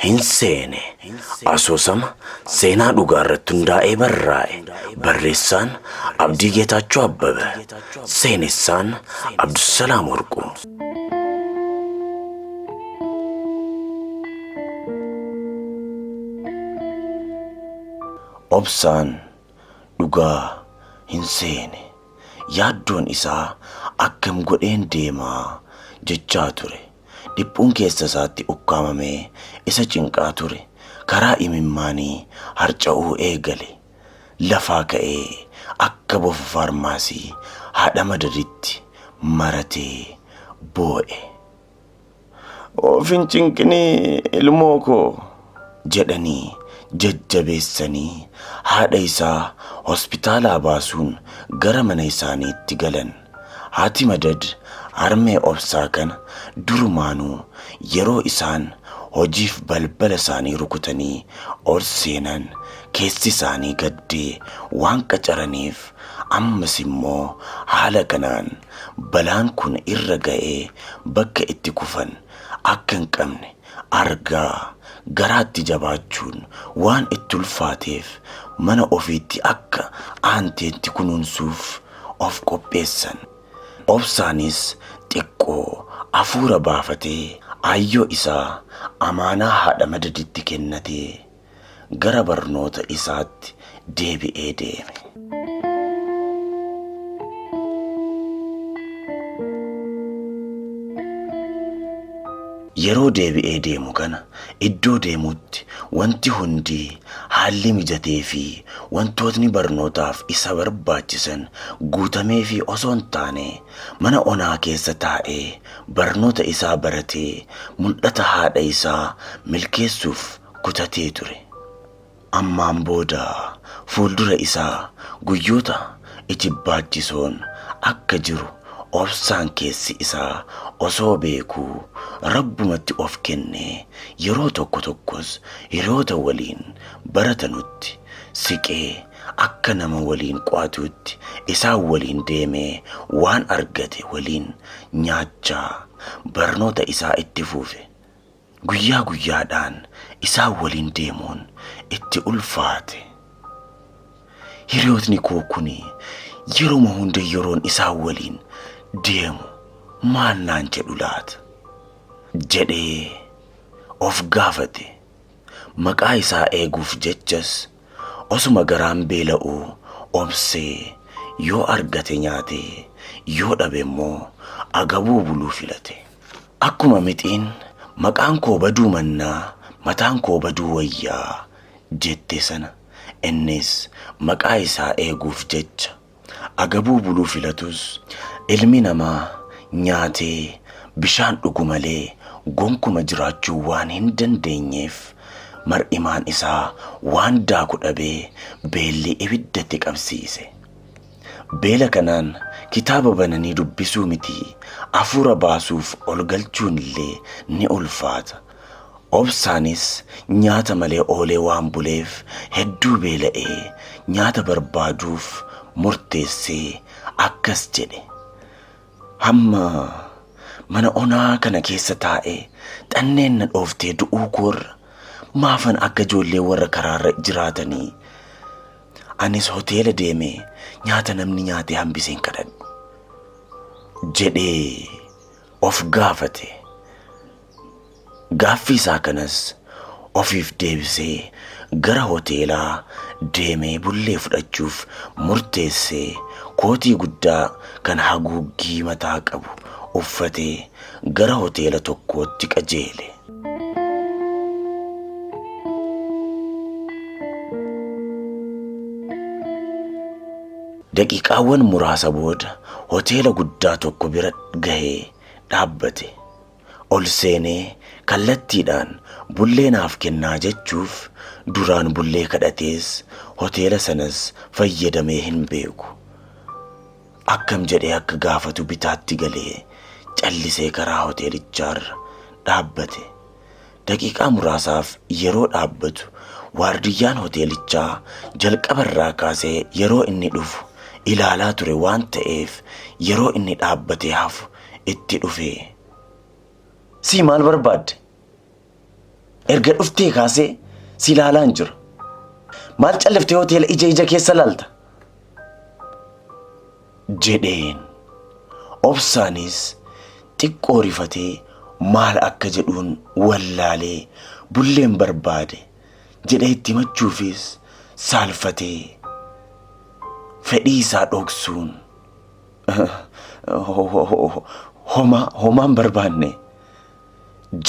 Hinseene asoosama seenaa dhugaa irratti hundaa'ee barraa'e. Barreessaan Abdii Geetaachoo Abbabee, seenessaan Abdusalaam Warquu. Obsaan dhugaa hinseene. Yaaddoon isaa akkam godheen deemaa jechaa ture. Dhiphuun keessa isaatti ukkaamamee isa cinqaa ture. Karaa imimmaanii harca'uu eegale. Lafaa ka'ee akka bofa faarmaasii haadha madaditti maratee boo'e. Of hin cinqinii ilmoo koo jedhanii jajjabeessanii haadha isaa hospitaalaa baasuun gara mana isaaniitti galan. Haati madad harmee obsaa kana durumaanuu yeroo isaan hojiif balbala isaanii rukutanii ol seenan keessi isaanii gaddee waan qacaraniif ammas immoo haala kanaan balaan kun irra ga'ee bakka itti kufan akka hin qabne argaa garaatti jabaachuun waan itti ulfaateef mana ofiitti akka aanteetti kunuunsuuf of qopheessan. Obsaanis xiqqoo hafuura baafatee ayyoo isaa amaanaa haadha madaditti kennatee gara barnoota isaatti deebi'ee deeme. Yeroo deebi'ee deemu kana iddoo deemutti wanti hundi haalli mijatee fi wantootni barnootaaf isa barbaachisan guutamee fi osoo hin taane mana onaa keessa taa'ee barnoota isaa baratee mul'ata haadha isaa milkeessuuf kutatee ture. Ammaan booda fuuldura isaa guyyoota ijibaachisoon akka jiru obsaan keessi isaa osoo beekuu rabbumatti of kennee yeroo tokko tokkos hiriyoota waliin baratanutti siqee akka nama waliin qo'atutti isaan waliin deemee waan argate waliin nyaachaa barnoota isaa itti fuufe. Guyyaa guyyaadhaan isaan waliin deemuun itti ulfaate. Hiriyootni koo kuni yeroo hunda yeroon isaan waliin deemu maal naan jedhu laata jedhee of gaafate. Maqaa isaa eeguuf jechas osuma garaan beela'uu obsee yoo argate nyaatee yoo dhabe immoo agabuu buluu filate. Akkuma mixiin maqaan koo baduu mannaa mataan koo baduu wayyaa jette sana innis maqaa isaa eeguuf jecha agabuu buluu filatus ilmi namaa nyaatee bishaan dhugu malee gonkuma jiraachuu waan hin dandeenyeef mar'imaan isaa waan daaku dhabee beelli ibiddatti qabsiise. Beela kanaan kitaaba bananii dubbisuu miti hafuura baasuuf ol galchuun illee ni ulfaata. Obsaanis nyaata malee oolee waan buleef hedduu beela'ee nyaata barbaaduuf murteessee akkas jedhe. Hamma mana onaa kana keessa taa'ee xanneen na dhooftee du'uu koorra maafan akka ijoollee warra karaarra jiraatanii anis hoteela deemee nyaata namni nyaatee hambiseen kadhadhu jedhee of gaafate. Gaaffii isaa kanas ofiif deebisee gara hoteelaa deemee bullee fudhachuuf murteessee kootii guddaa kan haguuggii mataa qabu uffatee gara hoteela tokkootti qajeele. Daqiiqaawwan muraasa booda hoteela guddaa tokko bira gahee dhaabbate. Ol seenee kallattiidhaan bullee naaf kennaa jechuuf duraan bullee kadhatees hoteela sanas fayyadamee hin beeku. Akkam jedhee akka gaafatu bitaatti galee callisee karaa hoteelichaarra dhaabbate. Daqiiqaa muraasaaf yeroo dhaabbatu waardiyyaan hoteelichaa jalqabarraa kaasee yeroo inni dhufu ilaalaa ture waan ta'eef yeroo inni dhaabbatee hafu itti dhufee. Si maal barbaadde? Erga dhuftee kaasee si ilaalaan jira. Maal callaftee hoteela ija keessa laalta? Jedheen. Obsaanis xiqqoo rifatee maal akka jedhuun wallaalee bulleen barbaade jedhee itti himachuufis saalfatee fedhii isaa dhoksuun homaan barbaanne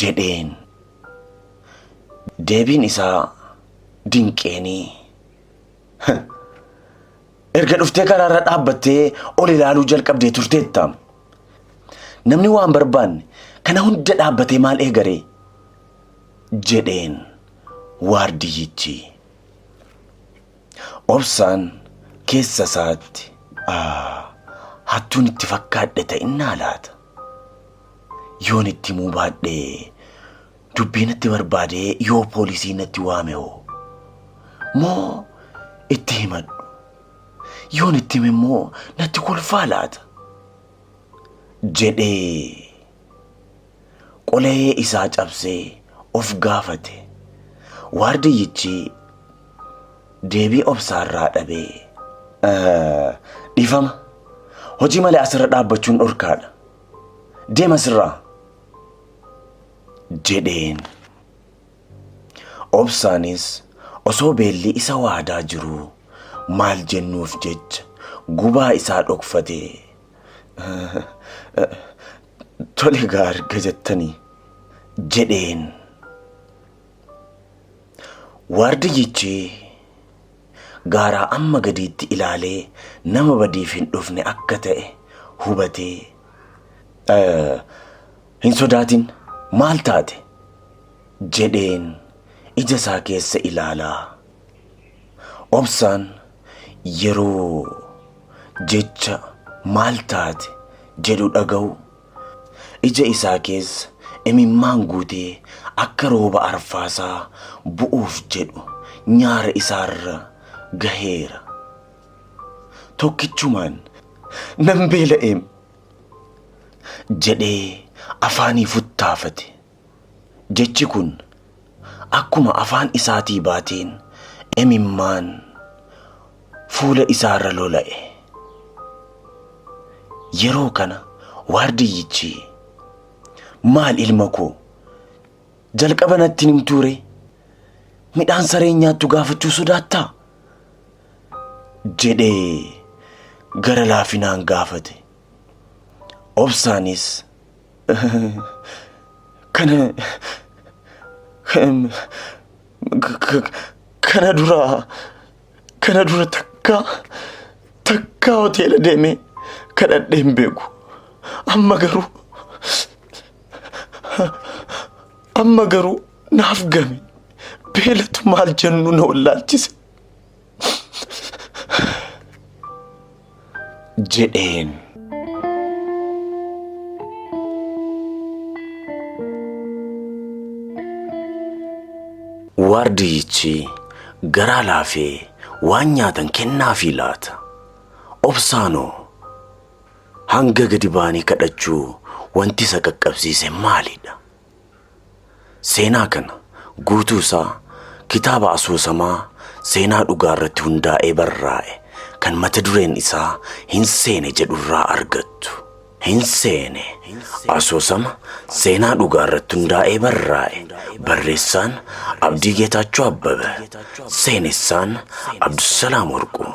jedheen. Deebiin isaa dinqeenii. Erga dhuftee karaarra dhaabbattee ol ilaaluu jalqabdee turteetta. Namni waan barbaanne kana hunda dhaabbatee maal eegaree? Jedheen waardiyyichi. Obsaan keessa isaatti hattuun itti fakkaadhe ta'innaa laata? Yoon itti himuu baadhee dubbiin itti barbaadee yoo poolisii natti waame hoo? Moo itti himadhu? Yoon itti hime immoo natti kolfaa laata? Jedhee qolee isaa cabsee of gaafate. Waardiyyichi deebii obsaarraa dhabee dhiifama, hojii malee asirra dhaabbachuun dhorkaadha, deema sirraa jedheen. Obsaanis osoo beelli isa waadaa jiruu maal jennuuf jecha gubaa isaa dhokfatee tole gaariga jettanii jedheen. Waardiyyichi gaaraa amma gadiitti ilaalee nama badiif hin dhufne akka ta'e hubatee hin sodaatin, maal taate jedheen ija isaa keessa ilaalaa. Obsaan yeroo jecha maal taate jedhu dhaga'u ija isaa keessa imimmaan guutee akka rooba arfaasaa bu'uuf jedhu nyaara isaarra gaheera. Tokkichumaan nan beela'eem jedhee afaanii futtaafate. Jechi kun akkuma afaan isaatii baateen imimmaan fuula isaarra lola'e. Yeroo kana waardiyyichi maal ilma koo jalqaba natti himtuure? Midhaan saree nyaattu gaafachuu sodaattaa? Jedhee gara laafinaan gaafate. Obsaanis kana dura takka hoteela deemee kadhadhee hin beeku. Amma garuu naaf game. Beelatu maal jennu na wallaalchise jedheen. Waardiyyichi garaa laafee waan nyaatan kennaafii laata. Obsaanoo hanga gadi baanii kadhachuu wanti isa qaqqabsiise maalidha? Seenaa kana guutuu isaa kitaaba asoosamaa seenaa dhugaa irratti hundaa'ee barraa'e kan mata dureen isaa Hin seene jedhurraa argattu. Hin seene asoosama seenaa dhugaa irratti hundaa'ee barraa'e. Barreessaan Abdii Geetaachoo Abbabee, seenessaan Abdusalaam Warquu.